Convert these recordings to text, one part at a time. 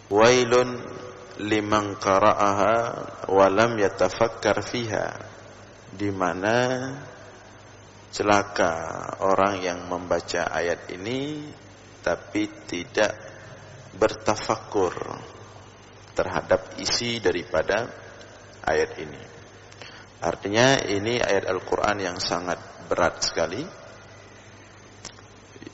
Wailun liman qara'aha wa lam yatafakkar fiha, di mana celaka orang yang membaca ayat ini tapi tidak bertafakkur terhadap isi daripada ayat ini. Artinya ini ayat Al-Quran yang sangat berat sekali,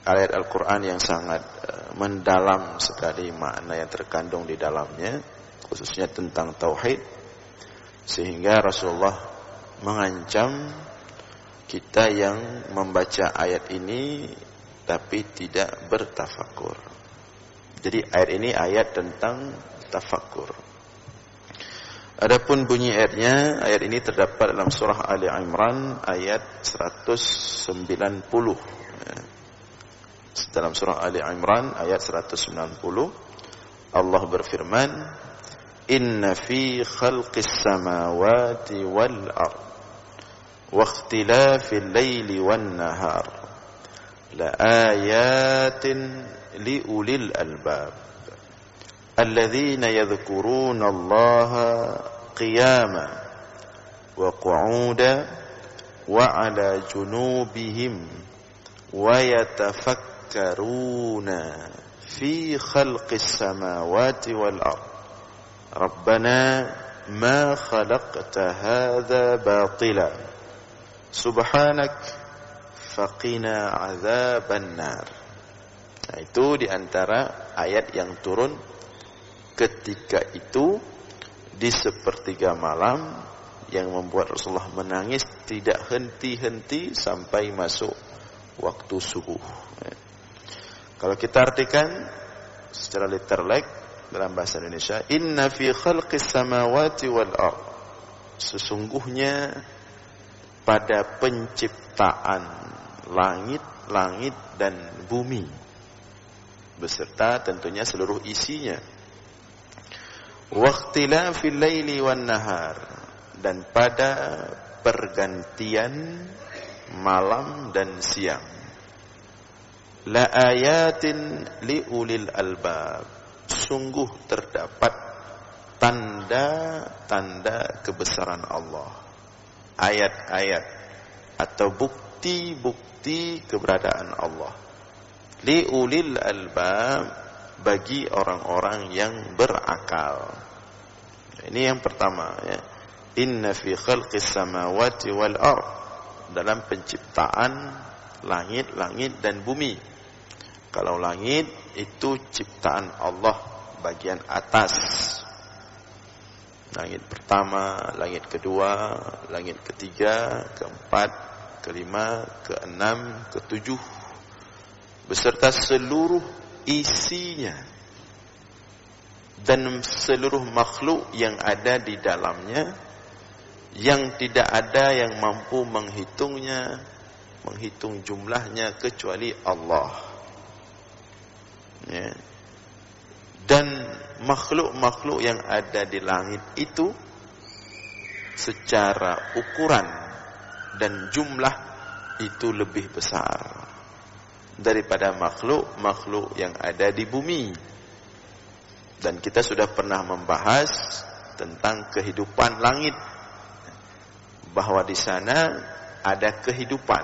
ayat Al-Quran yang sangat mendalam sekali makna yang terkandung di dalamnya, khususnya tentang tauhid, sehingga Rasulullah mengancam kita yang membaca ayat ini tapi tidak bertafakkur. Jadi ayat ini ayat tentang tafakkur. Adapun bunyi ayatnya, ayat ini terdapat dalam surah Ali Imran ayat 190. Dalam surah Ali Imran ayat 190 Allah berfirman, Inna fi khalqis samawati wal ard wa ikhtilafil laili wan nahar la ayatin li ulil albab alladzina yadhkuruna Allaha qiyaman wa qu'udan wa 'ala junubihim wa yatafakkaruna fi khalqis samawati wal ard Rabbana ma khalaqta hadza batila subhanak faqina azaban nar. Nah, itu diantara ayat yang turun ketika itu di sepertiga malam yang membuat Rasulullah menangis tidak henti-henti sampai masuk waktu subuh. Kalau kita artikan secara literal dalam bahasa Indonesia, inna fi khalqis samawati wal ard, sesungguhnya pada penciptaan langit dan bumi beserta tentunya seluruh isinya, waqtilafil laili wan nahar, dan pada pergantian malam dan siang, la ayatin li ulil albab, sungguh terdapat tanda-tanda kebesaran Allah, ayat-ayat atau bukti-bukti keberadaan Allah, li ulil albab, bagi orang-orang yang berakal. Ini yang pertama ya. Inna fi khalqis samawati wal ard, dalam penciptaan langit dan bumi. Kalau langit itu ciptaan Allah bagian atas, langit pertama, langit kedua, langit ketiga, keempat, kelima, keenam, ketujuh, beserta seluruh isinya dan seluruh makhluk yang ada di dalamnya, yang tidak ada yang mampu menghitungnya, menghitung jumlahnya kecuali Allah ya. Dan makhluk-makhluk yang ada di langit itu secara ukuran dan jumlah itu lebih besar daripada makhluk-makhluk yang ada di bumi. Dan kita sudah pernah membahas tentang kehidupan langit, bahwa di sana ada kehidupan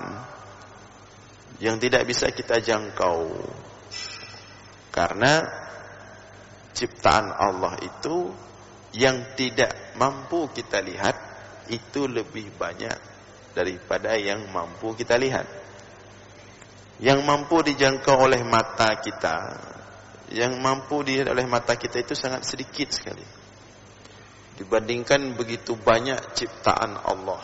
yang tidak bisa kita jangkau, karena ciptaan Allah itu yang tidak mampu kita lihat itu lebih banyak daripada yang mampu kita lihat. Yang mampu dijangkau oleh mata kita, yang mampu dilihat oleh mata kita itu sangat sedikit sekali dibandingkan begitu banyak ciptaan Allah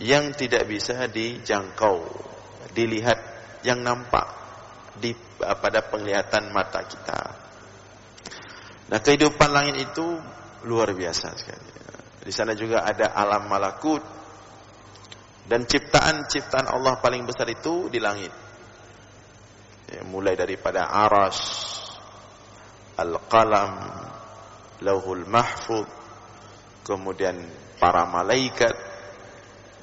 yang tidak bisa dijangkau, dilihat, yang nampak pada penglihatan mata kita. Nah, kehidupan langit itu luar biasa sekali. Di sana juga ada alam malakut, dan ciptaan-ciptaan Allah paling besar itu di langit. Ya, mulai daripada Arash, Al-Qalam, Lauhul Mahfuz, kemudian para malaikat,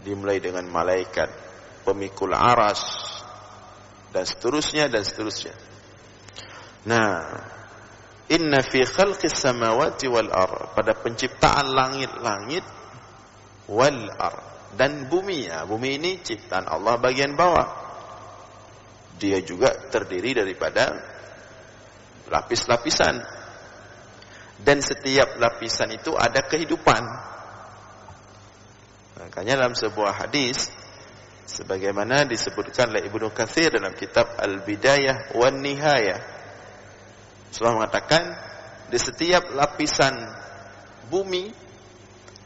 dimulai dengan malaikat pemikul Arash, dan seterusnya dan seterusnya. Nah, Inna fi khalqis samawati wal ard, pada penciptaan langit-langit, wal ard, dan bumi. Ya, bumi ini ciptaan Allah bagian bawah. Dia juga terdiri daripada lapis-lapisan. Dan setiap lapisan itu ada kehidupan. Makanya dalam sebuah hadis, sebagaimana disebutkan oleh Ibnu Katsir dalam kitab Al-Bidayah wan Nihayah, Allah mengatakan di setiap lapisan bumi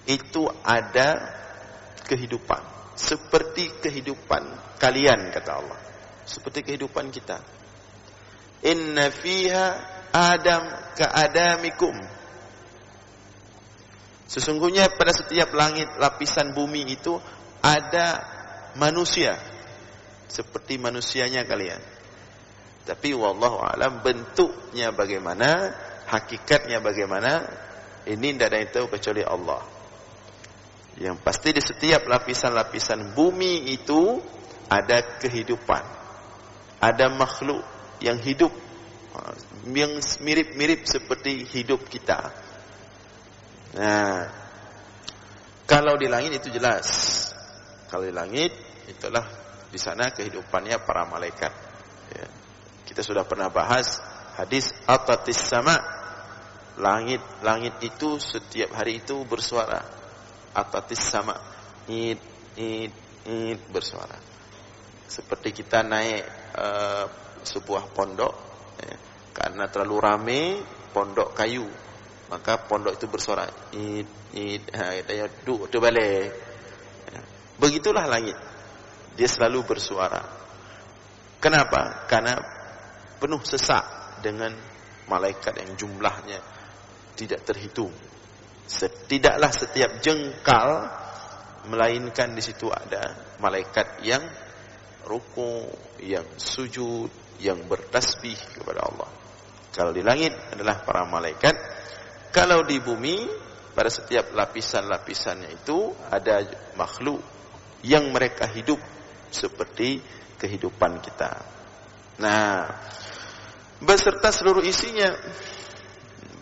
itu ada kehidupan, seperti kehidupan kalian, kata Allah, seperti kehidupan kita. Inna fiha Adam ka'adamikum. Sesungguhnya pada setiap langit lapisan bumi itu ada manusia, seperti manusianya kalian. Tapi wallahu alam bentuknya bagaimana, hakikatnya bagaimana, ini tidak ada yang tahu kecuali Allah. Yang pasti di setiap lapisan-lapisan bumi itu ada kehidupan, ada makhluk yang hidup, yang mirip-mirip seperti hidup kita. Nah, kalau di langit itu jelas. Kalau di langit itulah di sana kehidupannya para malaikat. Ya. Kita sudah pernah bahas hadis atatis sama. Langit itu setiap hari itu bersuara. Atatis sama. Id bersuara. Seperti kita naik sebuah pondok, ya, karena terlalu ramai pondok kayu, maka pondok itu bersuara. Kita duduk balik. Ya. Begitulah langit. Dia selalu bersuara. Kenapa? Karena penuh sesak dengan malaikat yang jumlahnya tidak terhitung. Tidaklah setiap jengkal, melainkan di situ ada malaikat yang ruku, yang sujud, yang bertasbih kepada Allah. Kalau di langit adalah para malaikat. Kalau di bumi, pada setiap lapisan-lapisannya itu ada makhluk yang mereka hidup seperti kehidupan kita. Nah, beserta seluruh isinya,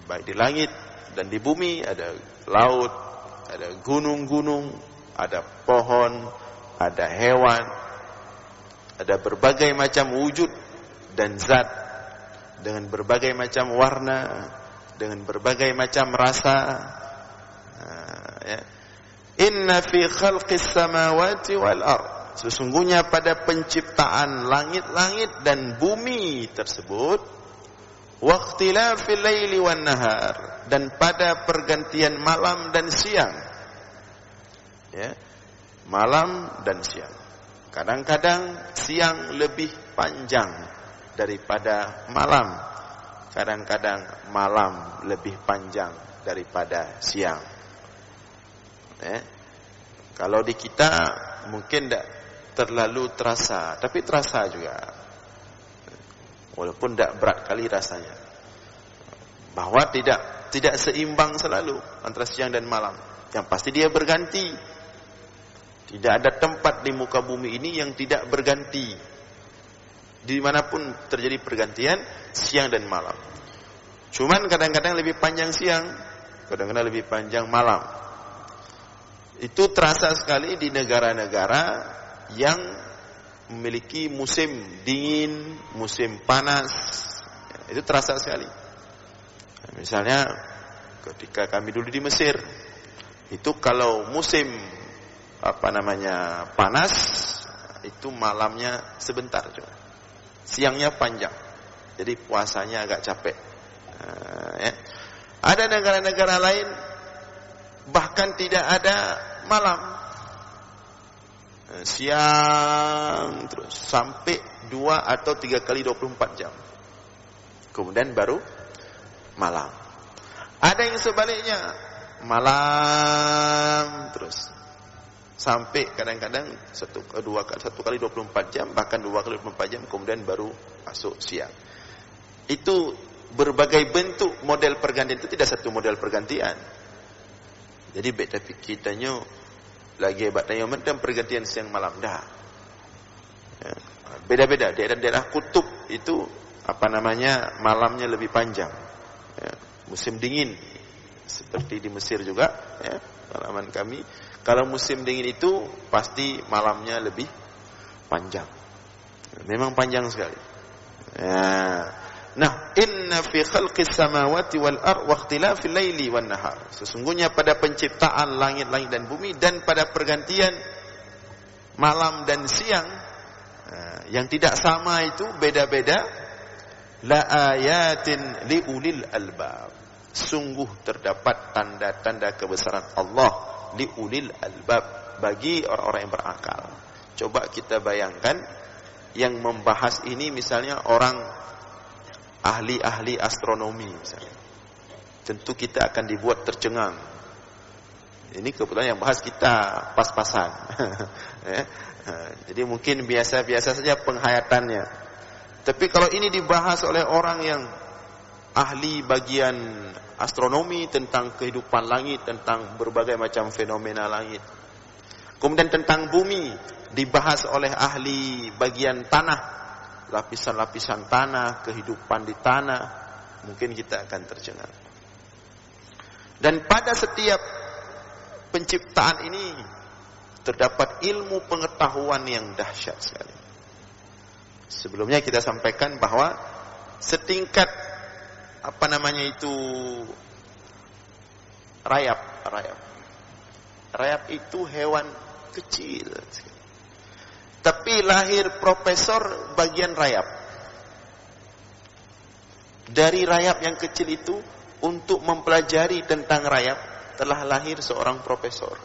baik di langit dan di bumi, ada laut, ada gunung-gunung, ada pohon, ada hewan, ada berbagai macam wujud dan zat, dengan berbagai macam warna, dengan berbagai macam rasa. Ya. Inna fi khalqis samawati wal ard, sesungguhnya pada penciptaan langit-langit dan bumi tersebut, waqtilafil laili wan nahar, dan pada pergantian malam dan siang. Ya. Malam dan siang. Kadang-kadang siang lebih panjang daripada malam. Kadang-kadang malam lebih panjang daripada siang. Ya. Kalau di kita mungkin tidak terlalu terasa, tapi terasa juga. Walaupun tidak berat kali rasanya. Bahwa tidak seimbang selalu antara siang dan malam. Yang pasti dia berganti. Tidak ada tempat di muka bumi ini yang tidak berganti. Dimanapun terjadi pergantian siang dan malam. Cuman kadang-kadang lebih panjang siang, kadang-kadang lebih panjang malam. Itu terasa sekali di negara-negara yang memiliki musim dingin, musim panas. Itu terasa sekali. Misalnya ketika kami dulu di Mesir, itu kalau musim panas, itu malamnya sebentar juga, siangnya panjang, jadi puasanya agak capek. Ya. Ada negara-negara lain bahkan tidak ada malam, siang terus sampai 2 atau 3 kali 24 jam, kemudian baru malam. Ada yang sebaliknya, malam terus sampai kadang-kadang 1 kali 24 jam, bahkan 2 kali 24 jam, kemudian baru masuk siang. Itu berbagai bentuk model pergantian, itu tidak satu model pergantian. Jadi beda kitanya lagi hebatnya macam pergantian siang malam dah. Ya, beda-beda. Daerah-daerah kutub itu malamnya lebih panjang. musim dingin seperti di Mesir juga, ya, pengalaman kami. Kalau musim dingin itu pasti malamnya lebih panjang. Memang panjang sekali. Ya. Nah, inna fi khalqis samawati wal ardh wa ikhtilafil laili wan nahar. Sesungguhnya pada penciptaan langit-langit dan bumi dan pada pergantian malam dan siang yang tidak sama itu beda-beda, la ayatin liulil albab. Sungguh terdapat tanda-tanda kebesaran Allah liulil albab, bagi orang-orang yang berakal. Coba kita bayangkan yang membahas ini misalnya orang ahli-ahli astronomi misalnya. Tentu kita akan dibuat tercengang. Ini kebetulan yang bahas kita pas-pasan. Ya. Jadi mungkin biasa-biasa saja penghayatannya. Tapi kalau ini dibahas oleh orang yang ahli bagian astronomi tentang kehidupan langit, tentang berbagai macam fenomena langit. Kemudian tentang bumi dibahas oleh ahli bagian tanah, lapisan-lapisan tanah, kehidupan di tanah, mungkin kita akan tercengang. Dan pada setiap penciptaan ini terdapat ilmu pengetahuan yang dahsyat sekali. Sebelumnya kita sampaikan bahwa setingkat rayap itu hewan kecil, tapi lahir profesor bagian rayap. Dari rayap yang kecil itu, untuk mempelajari tentang rayap telah lahir seorang profesor.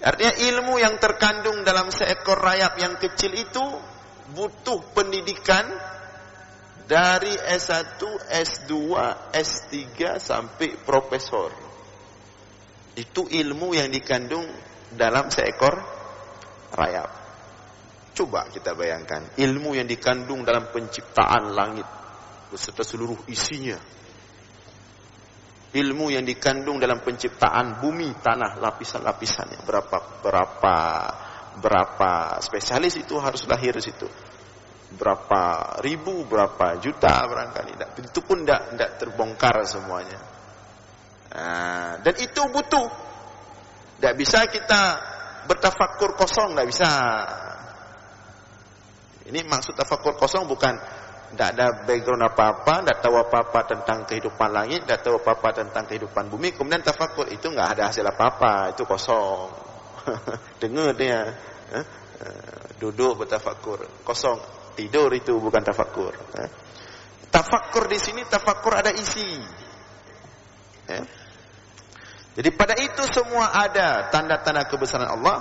Artinya ilmu yang terkandung dalam seekor rayap yang kecil itu butuh pendidikan dari S1, S2, S3 sampai profesor. Itu ilmu yang dikandung dalam seekor rayap. Coba kita bayangkan ilmu yang dikandung dalam penciptaan langit beserta seluruh isinya. Ilmu yang dikandung dalam penciptaan bumi, tanah, lapisan-lapisannya. Berapa spesialis itu harus lahir di situ. Berapa ribu, berapa juta barangkali. Itu pun tidak terbongkar semuanya. Dan itu butuh. Tidak bisa kita bertafakur kosong, tidak bisa. Ini maksud tafakur kosong bukan tidak ada background apa-apa, tidak tahu apa-apa tentang kehidupan langit, tidak tahu apa-apa tentang kehidupan bumi, kemudian tafakur itu nggak ada hasil apa-apa, itu kosong. Dengar dia, duduk bertafakur, kosong, tidur itu bukan tafakur. Tafakur di sini tafakur ada isi. Jadi pada itu semua ada tanda-tanda kebesaran Allah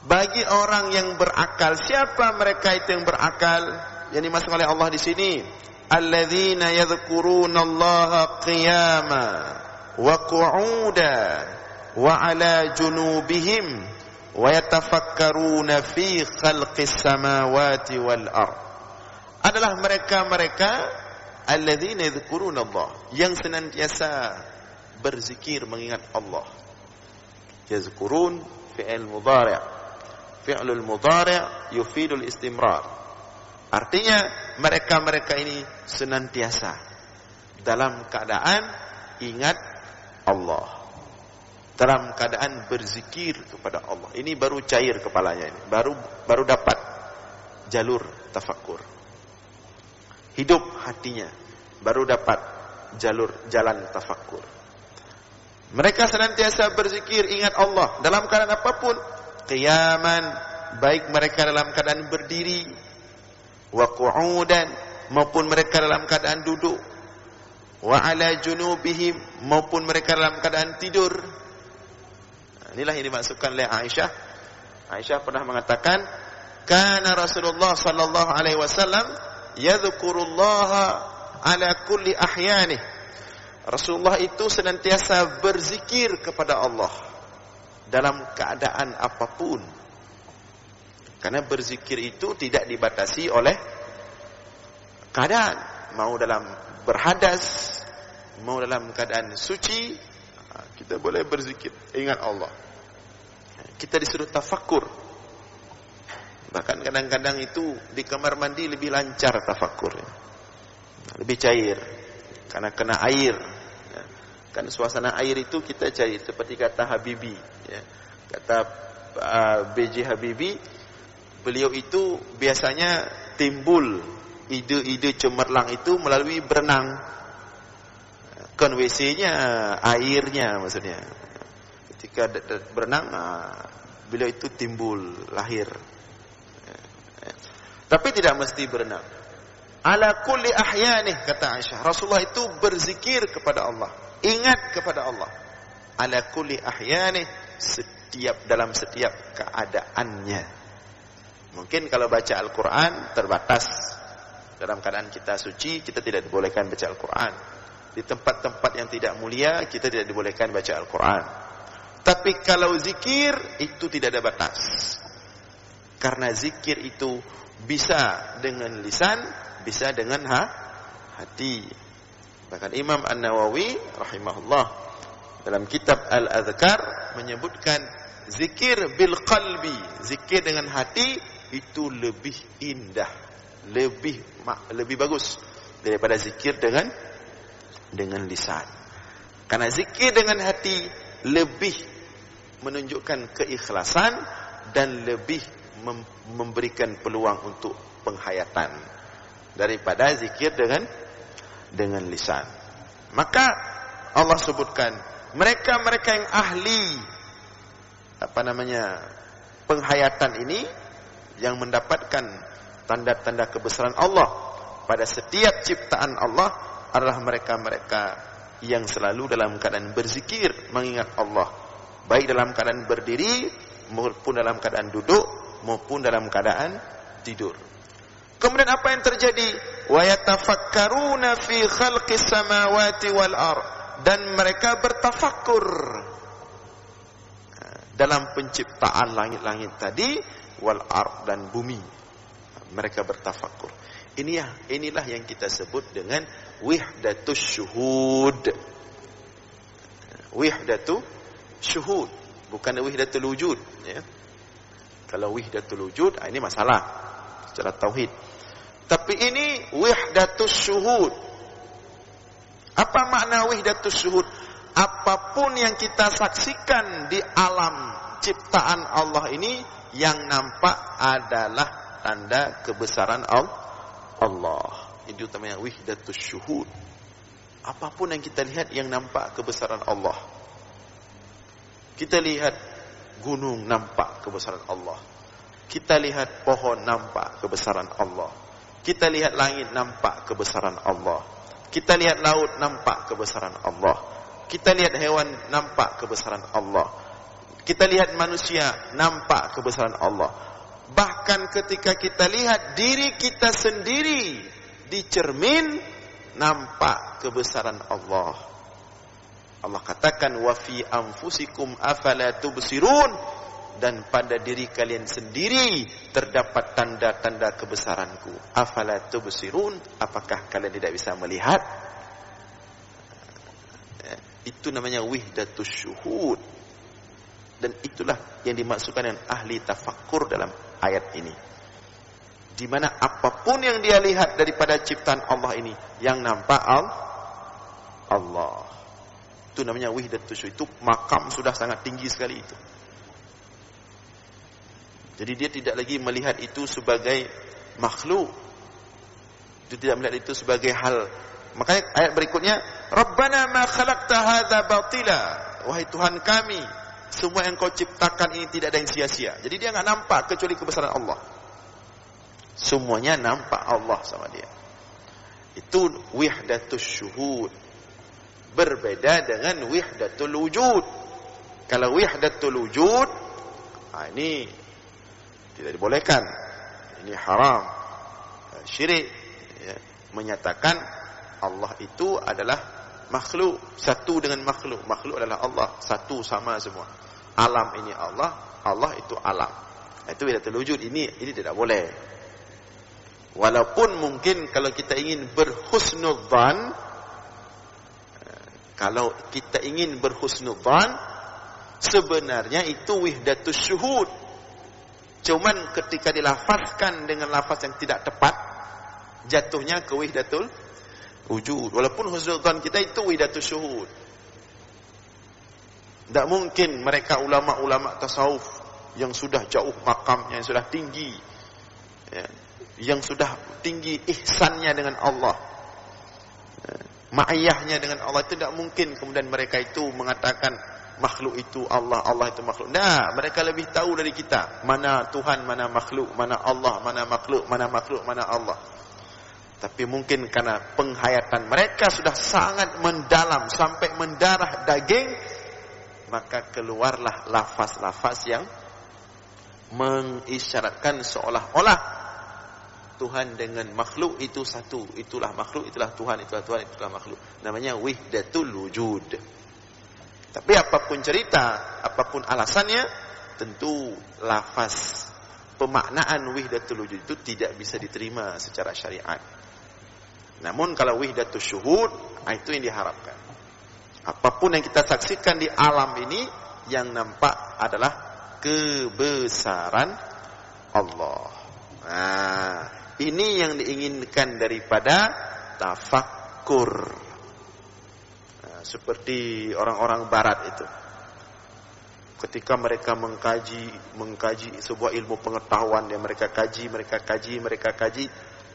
bagi orang yang berakal. Siapa mereka itu yang berakal? Yang dimaksud oleh Allah di sini, alladzina yadhkurunallaha qiyaman wa qu'udan wa 'ala junubihim wa yatafakkaruna fi khalqis samawati wal ardh. Adalah mereka-mereka alladzina yadhkurunallah, yang senantiasa berzikir mengingat Allah. Yazkurun fi'il mudhari'. Fi'lul mudhari' yufidul istimrar. Artinya mereka-mereka ini senantiasa dalam keadaan ingat Allah, dalam keadaan berzikir kepada Allah. Ini baru cair kepalanya ini, baru dapat jalur tafakur. Hidup hatinya, baru dapat jalan tafakur. Mereka senantiasa berzikir ingat Allah dalam keadaan apapun. Qiyaman, baik mereka dalam keadaan berdiri, wa qu'udan, maupun mereka dalam keadaan duduk, wa 'ala junubihim, maupun mereka dalam keadaan tidur. Inilah yang dimaksudkan oleh Aisyah. Aisyah pernah mengatakan, kana Rasulullah sallallahu alaihi wasallam yadhkurullaha 'ala kulli ahyanih. Rasulullah itu senantiasa berzikir kepada Allah dalam keadaan apapun. Karena berzikir itu tidak dibatasi oleh keadaan. Mau dalam berhadas, mau dalam keadaan suci, kita boleh berzikir, ingat Allah. Kita disuruh tafakur. Bahkan kadang-kadang itu di kamar mandi lebih lancar tafakurnya, lebih cair. karena kena air. Ya. Kan suasana air itu kita cari seperti kata Habibie. Ya. Kata B.J. Habibie, beliau itu biasanya timbul ide-ide cemerlang itu melalui berenang. Kan WC-nya airnya maksudnya. Ketika berenang, beliau itu timbul, lahir. Tapi tidak mesti berenang. Ala kulli ahyanih, kata Aisyah, Rasulullah itu berzikir kepada Allah, ingat kepada Allah. Ala kulli ahyanih, dalam setiap keadaannya. Mungkin kalau baca Al-Quran terbatas. Dalam keadaan kita suci, kita tidak dibolehkan baca Al-Quran. Di tempat-tempat yang tidak mulia, kita tidak dibolehkan baca Al-Quran. Tapi kalau zikir, itu tidak ada batas. Karena zikir itu bisa dengan lisan, bisa dengan hati. Bahkan Imam An-Nawawi rahimahullah dalam kitab Al-Adhkar menyebutkan zikir bil qalbi, zikir dengan hati itu lebih indah, lebih bagus daripada zikir dengan lisan. Karena zikir dengan hati lebih menunjukkan keikhlasan dan lebih memberikan peluang untuk penghayatan daripada zikir dengan lisan. Maka Allah sebutkan mereka-mereka yang ahli penghayatan ini, yang mendapatkan tanda-tanda kebesaran Allah pada setiap ciptaan Allah, adalah mereka-mereka yang selalu dalam keadaan berzikir, mengingat Allah, baik dalam keadaan berdiri maupun dalam keadaan duduk maupun dalam keadaan tidur. Kemudian apa yang terjadi? Wa yatafakkaruna fi khalqis samawati wal ard, dan mereka bertafakkur dalam penciptaan langit-langit tadi, wal ard, dan bumi. Mereka bertafakkur. Inilah yang kita sebut dengan wihdatus syuhud. Wihdatus syuhud, bukan wihdatul wujud, ya. Kalau wihdatul wujud, ini masalah secara tauhid. Tapi ini wihdatus syuhud. Apa makna wihdatus syuhud? Apapun yang kita saksikan di alam ciptaan Allah ini, yang nampak adalah tanda kebesaran Allah. Itu namanya wihdatus syuhud. Apapun yang kita lihat yang nampak kebesaran Allah. Kita lihat gunung, nampak kebesaran Allah. Kita lihat pohon, nampak kebesaran Allah. Kita lihat langit, nampak kebesaran Allah. Kita lihat laut, nampak kebesaran Allah. Kita lihat hewan, nampak kebesaran Allah. Kita lihat manusia, nampak kebesaran Allah. Bahkan ketika kita lihat diri kita sendiri di cermin, nampak kebesaran Allah. Allah katakan, wa fi anfusikum afala tubsirun, dan pada diri kalian sendiri terdapat tanda-tanda kebesaranku. Afala tubsirun, apakah kalian tidak bisa melihat? Itu namanya wihdatus syuhud. Dan itulah yang dimaksudkan dengan ahli tafakkur dalam ayat ini. Di mana apapun yang dia lihat daripada ciptaan Allah ini, yang nampak Allah. Itu namanya wihdatus syuhud. Itu makam sudah sangat tinggi sekali itu. Jadi dia tidak lagi melihat itu sebagai makhluk. Dia tidak melihat itu sebagai hal. Makanya ayat berikutnya, Rabbana ma khalaqta hadza batila. Wahai Tuhan kami, semua yang kau ciptakan ini tidak ada yang sia-sia. Jadi dia enggak nampak kecuali kebesaran Allah. Semuanya nampak Allah sama dia. Itu wihdatus syuhud. Berbeda dengan wihdatul wujud. Kalau wihdatul wujud, ini tidak dibolehkan. Ini haram. Syirik, ya, menyatakan Allah itu adalah makhluk, satu dengan makhluk. Makhluk adalah Allah, satu sama semua. Alam ini Allah, Allah itu alam. Itu wihdatul wujud. Ini tidak boleh. Walaupun mungkin kalau kita ingin berhusnudzan, sebenarnya itu wihdatus syuhud. Cuman ketika dilafazkan dengan lafaz yang tidak tepat, jatuhnya ke wujud. Walaupun husnudzan kita itu wahdatus syuhud. Tidak mungkin mereka ulama-ulama tasawuf yang sudah jauh makamnya, yang sudah tinggi, ya, yang sudah tinggi ihsannya dengan Allah, ma'iyahnya dengan Allah, itu tidak mungkin kemudian mereka itu mengatakan makhluk itu Allah, Allah itu makhluk. Nah, mereka lebih tahu dari kita mana Tuhan, mana makhluk, mana Allah, mana makhluk, mana makhluk, mana Allah. Tapi mungkin karena penghayatan mereka sudah sangat mendalam sampai mendarah daging, maka keluarlah lafaz-lafaz yang mengisyaratkan seolah-olah Tuhan dengan makhluk itu satu. Itulah makhluk, itulah Tuhan, itulah Tuhan, itulah makhluk. Namanya wahdatul wujud. Tapi apapun cerita, apapun alasannya, tentu lafaz pemaknaan wahdatul wujud itu tidak bisa diterima secara syariat. Namun kalau wahdatus syuhud, itu yang diharapkan. Apapun yang kita saksikan di alam ini, yang nampak adalah kebesaran Allah. Nah, ini yang diinginkan daripada tafakkur. Nah, seperti orang-orang barat itu. Ketika mereka mengkaji sebuah ilmu pengetahuan yang mereka kaji,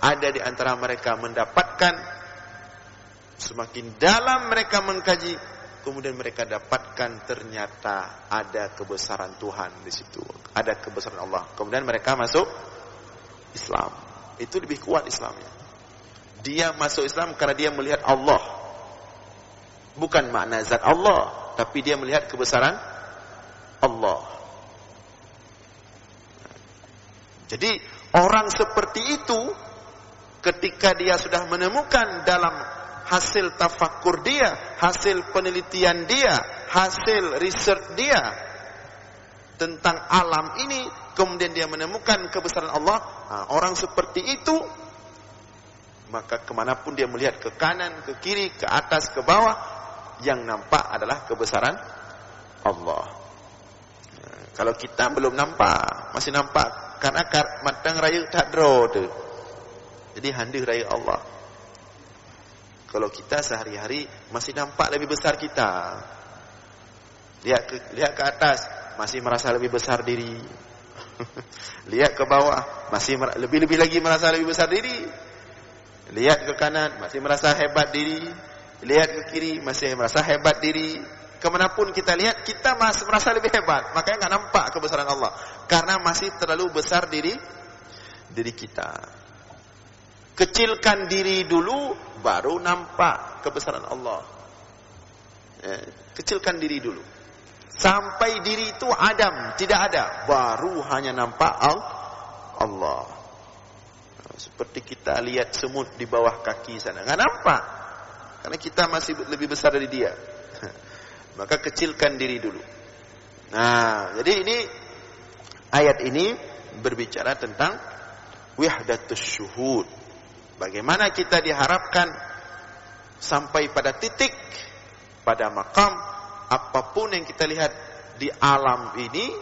ada di antara mereka mendapatkan, semakin dalam mereka mengkaji, kemudian mereka dapatkan ternyata ada kebesaran Tuhan di situ, ada kebesaran Allah. Kemudian mereka masuk Islam. Itu lebih kuat Islamnya. Dia masuk Islam karena dia melihat Allah, bukan makna zat Allah, tapi dia melihat kebesaran Allah. Jadi orang seperti itu, ketika dia sudah menemukan dalam hasil tafakkur dia, hasil penelitian dia, hasil research dia tentang alam ini, kemudian dia menemukan kebesaran Allah, orang seperti itu, maka kemanapun dia melihat, ke kanan, ke kiri, ke atas, ke bawah, yang nampak adalah kebesaran Allah. Kalau kita belum nampak, masih nampak, karena matang raya tak draw tu. Jadi handi raya Allah. Kalau kita sehari-hari masih nampak lebih besar kita. Lihat ke atas, masih merasa lebih besar diri. Lihat ke bawah, masih lebih-lebih lagi merasa lebih besar diri. Lihat ke kanan, masih merasa hebat diri. Lihat ke kiri, masih merasa hebat diri. Kemanapun kita lihat, kita masih merasa lebih hebat. Makanya nggak nampak kebesaran Allah, karena masih terlalu besar diri kita. Kecilkan diri dulu, baru nampak kebesaran Allah. Kecilkan diri dulu. Sampai diri itu adam, tidak ada, baru hanya nampak Allah. Seperti kita lihat semut di bawah kaki sana, nggak nampak, karena kita masih lebih besar dari dia. Maka kecilkan diri dulu. Nah, jadi ini ayat ini berbicara tentang wahdatus syuhud. Bagaimana kita diharapkan sampai pada titik, pada makam, apapun yang kita lihat di alam ini,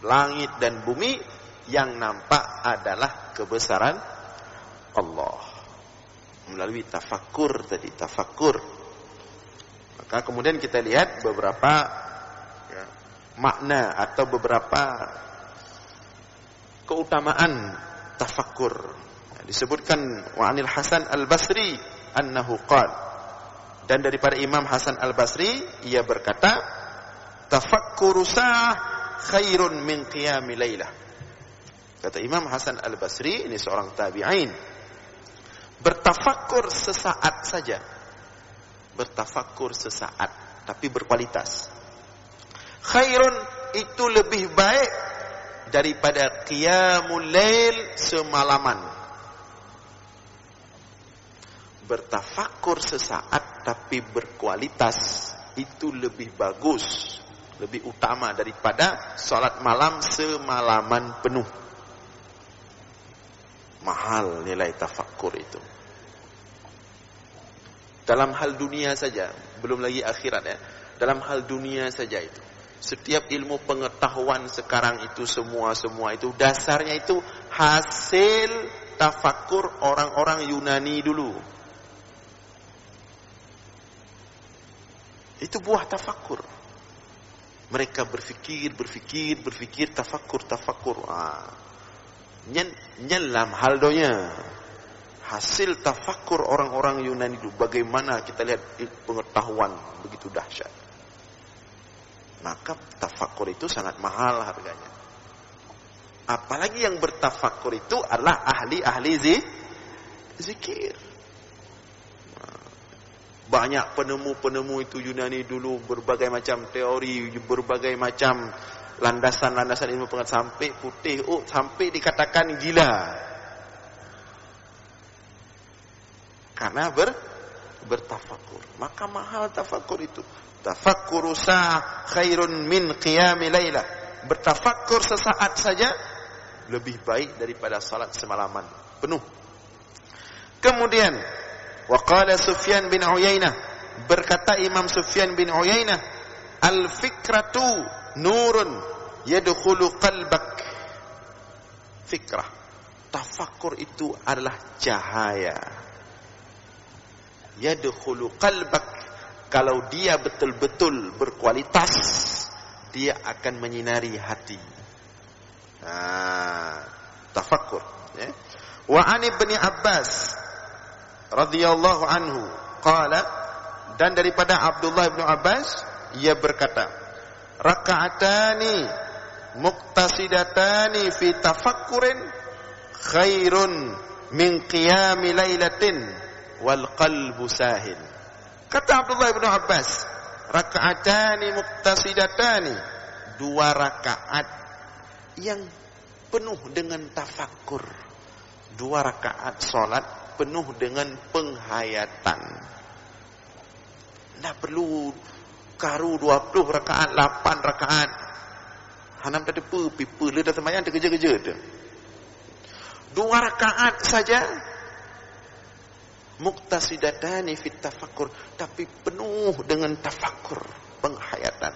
langit dan bumi, yang nampak adalah kebesaran Allah. Melalui tafakkur tadi, tafakkur. Maka kemudian kita lihat beberapa makna atau beberapa keutamaan tafakkur. Disebutkan wa anil Hasan Al-Basri annahu qala, dan daripada Imam Hasan Al-Basri ia berkata, tafakkuru sa'ah khairun min qiyami lailah. Kata Imam Hasan Al-Basri, ini seorang tabi'in, bertafakkur sesaat saja, bertafakkur sesaat tapi berkualitas, khairun, itu lebih baik daripada qiyamul lail, semalaman. Bertafakkur sesaat tapi berkualitas, itu lebih bagus, lebih utama daripada salat malam semalaman penuh. Mahal nilai tafakkur itu. Dalam hal dunia saja, belum lagi akhirat ya. Dalam hal dunia saja itu. Setiap ilmu pengetahuan sekarang itu semua itu dasarnya itu hasil tafakkur orang-orang Yunani dulu. Itu buah tafakkur. Mereka berfikir, tafakkur. Nyelam haldonya. Hasil tafakkur orang-orang Yunani itu, bagaimana kita lihat pengetahuan begitu dahsyat. Maka tafakkur itu sangat mahal harganya. Apalagi yang bertafakkur itu adalah ahli zikir. Banyak penemu-penemu itu Yunani dulu, berbagai macam teori, berbagai macam landasan-landasan ilmu pengetahuan, sampai putih, sampai dikatakan gila. Karena bertafakkur. Maka mahal tafakkur itu. Tafakkuru sa' khairun min qiyami lailah. Bertafakkur sesaat saja lebih baik daripada salat semalaman penuh. Kemudian waqala Sufyan bin Uyainah, berkata Imam Sufyan bin Uyainah, al-fikratu nurun yadkhulu qalbak. Fikrah, tafakkur itu adalah cahaya. Yadkhulu qalbak, kalau dia betul-betul berkualitas, dia akan menyinari hati. Tafakkur, ya. Wa an Ibnu Abbas radhiyallahu anhu qala, dan daripada Abdullah bin Abbas ia berkata, raka'atani muqtasidatani fi tafakkurin khairun min qiyami lailatin wal qalbu sahil. Kata Abdullah bin Abbas, raka'atani muqtasidatani, 2 rakaat yang penuh dengan tafakkur, 2 rakaat salat penuh dengan penghayatan. Tidak perlu karu 20 rakaat, 8 rakaat. Hanam tadi pipa le dah sembahyang terkeja-keja tu. 2 rakaat saja, muqtasidatani fit tafakkur, tapi penuh dengan tafakkur, penghayatan.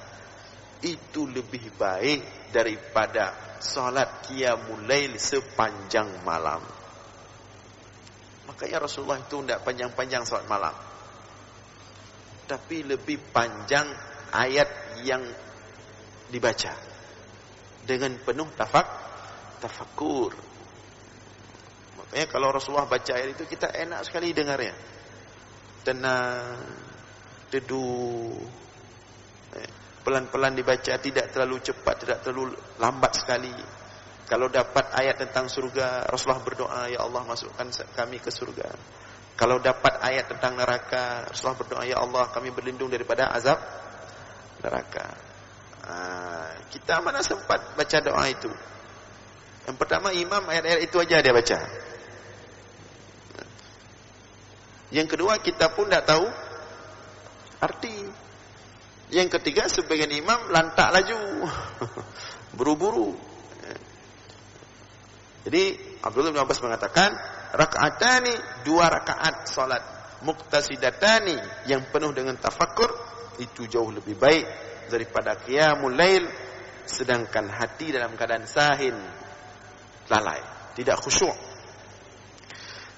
Itu lebih baik daripada salat qiyamul lail sepanjang malam. Makanya Rasulullah itu tidak panjang-panjang salat malam, tapi lebih panjang ayat yang dibaca dengan penuh tafakkur. Makanya kalau Rasulullah baca ayat itu, kita enak sekali dengarnya. Tenang, teduh, pelan-pelan dibaca, tidak terlalu cepat, tidak terlalu lambat sekali. Kalau dapat ayat tentang surga, Rasulullah berdoa, ya Allah masukkan kami ke surga. Kalau dapat ayat tentang neraka, Rasulullah berdoa, ya Allah kami berlindung daripada azab neraka. Kita mana sempat baca doa itu. Yang pertama, imam ayat-ayat itu aja dia baca. Yang kedua, kita pun tidak tahu arti. Yang ketiga, sebagian imam lantak laju, buru-buru. Jadi Abdullah bin Abbas mengatakan, raka'atani, 2 rakaat salat muqtasidatani yang penuh dengan tafakkur, itu jauh lebih baik daripada qiyamul lail sedangkan hati dalam keadaan sahin, lalai, tidak khusyuk.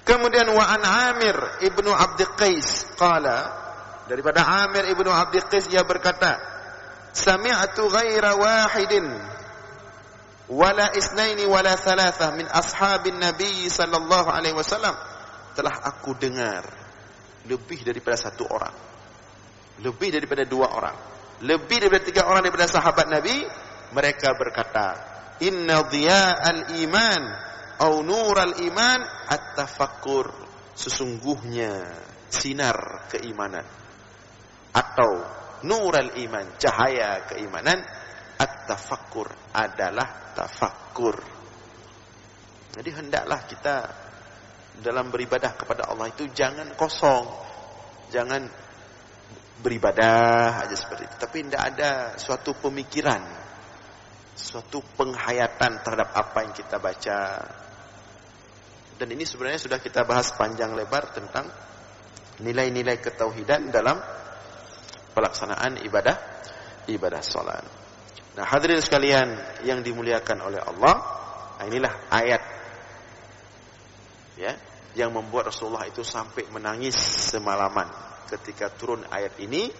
Kemudian wa an Amir ibnu Abd Qais qala, daripada Amir ibnu Abd Qais ia berkata, sami'tu ghaira wahidin wala isnaini wala thalatha min ashabin nabi sallallahu alaihi wasallam, telah aku dengar lebih daripada 1 orang, lebih daripada 2 orang, lebih daripada 3 orang daripada sahabat Nabi, mereka berkata, inna dhiya'al iman au nural iman at-tafakkur, sesungguhnya sinar keimanan atau nural iman, cahaya keimanan, at-tafakkur adalah tafakkur. Jadi hendaklah kita dalam beribadah kepada Allah itu jangan kosong, jangan beribadah aja seperti itu, tapi tidak ada suatu pemikiran, suatu penghayatan terhadap apa yang kita baca. Dan ini sebenarnya sudah kita bahas panjang lebar tentang nilai-nilai ketauhidan dalam pelaksanaan ibadah salat. Nah, hadirin sekalian yang dimuliakan oleh Allah, inilah ayat ya yang membuat Rasulullah itu sampai menangis semalaman ketika turun ayat ini.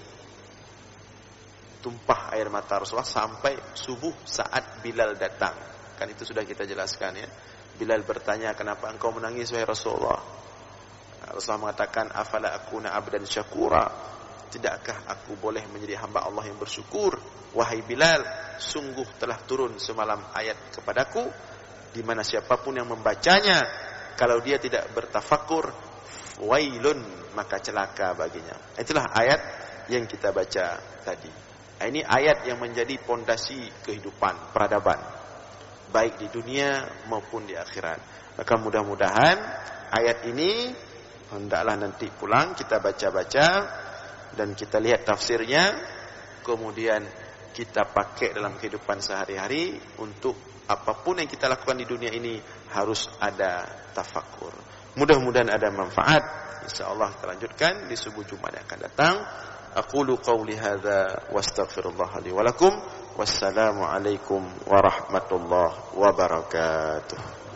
tumpah air mata Rasulullah sampai subuh saat Bilal datang. Kan itu sudah kita jelaskan ya. Bilal bertanya, kenapa engkau menangis wahai Rasulullah? Rasulullah mengatakan, afala akuna abdan syakura, tidakkah aku boleh menjadi hamba Allah yang bersyukur? Wahai Bilal, sungguh telah turun semalam ayat kepadaku, di mana siapapun yang membacanya, kalau dia tidak bertafakur, wailun, maka celaka baginya. Itulah ayat yang kita baca tadi. Ini ayat yang menjadi pondasi kehidupan, peradaban, baik di dunia maupun di akhirat. Maka mudah-mudahan ayat ini hendaklah nanti pulang kita baca-baca dan kita lihat tafsirnya, kemudian kita pakai dalam kehidupan sehari-hari. Untuk apapun yang kita lakukan di dunia ini harus ada tafakur. Mudah-mudahan ada manfaat. InsyaAllah kita lanjutkan di subuh Jumat yang akan datang. Aqulu qawli hadza wastaghfirullah li wa lakum. Wassalamu alaikum warahmatullahi wabarakatuh.